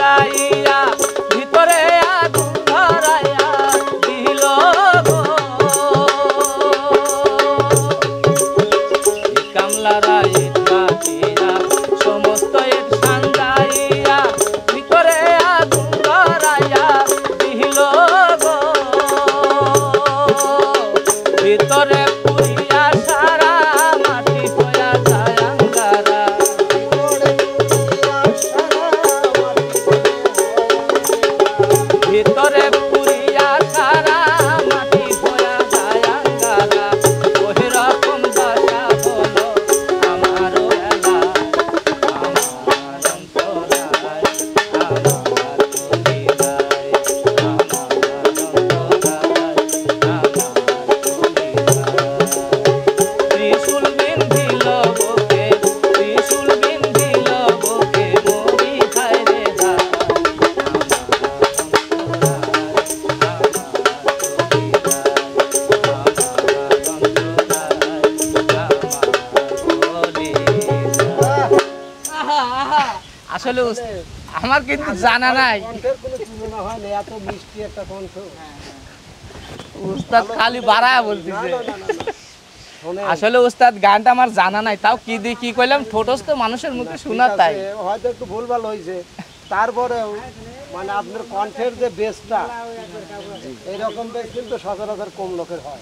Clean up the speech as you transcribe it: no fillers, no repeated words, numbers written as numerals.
সাজাইয়া ভিতরে আগুন ধরাইয়া দিল গো কামলারা ইট মাটিয়া সমস্ত ইট সাজাইয়া ভিতরে আগুন ধরাইয়া দিল গো ভিতরে পুরিয়া সারা মাটি হইয়া যায় আঙ্গারা ভিতরে পুরিয়া সারা মাটি হইয়া যায় আঙ্গারা ওই রকম দশা হলো আমারও এলা আমার অন্তরায় আমার কলিজায় আমার অন্তরায় ত্রিশূল বিন্ধিল বুকে ত্রিশূল বিন্ধিল বুকে মরি খায় রে আসলে আমার কিন্তু জানা নাই উস্তাদ খালি বাড়ায় বলতেছে আসলে উস্তাদ গানটা আমার জানা নাই তাও কি দিয়ে কি কইলাম ঠোঁটস্থ মানুষের মুখে শোনা তাই হয়তো একটু ভুলভাল হয়েছে তারপরেও মানে আপনার কণ্ঠের যে বেসটা এইরকম বেস কিন্তু সচরাচর কম লোকের হয়।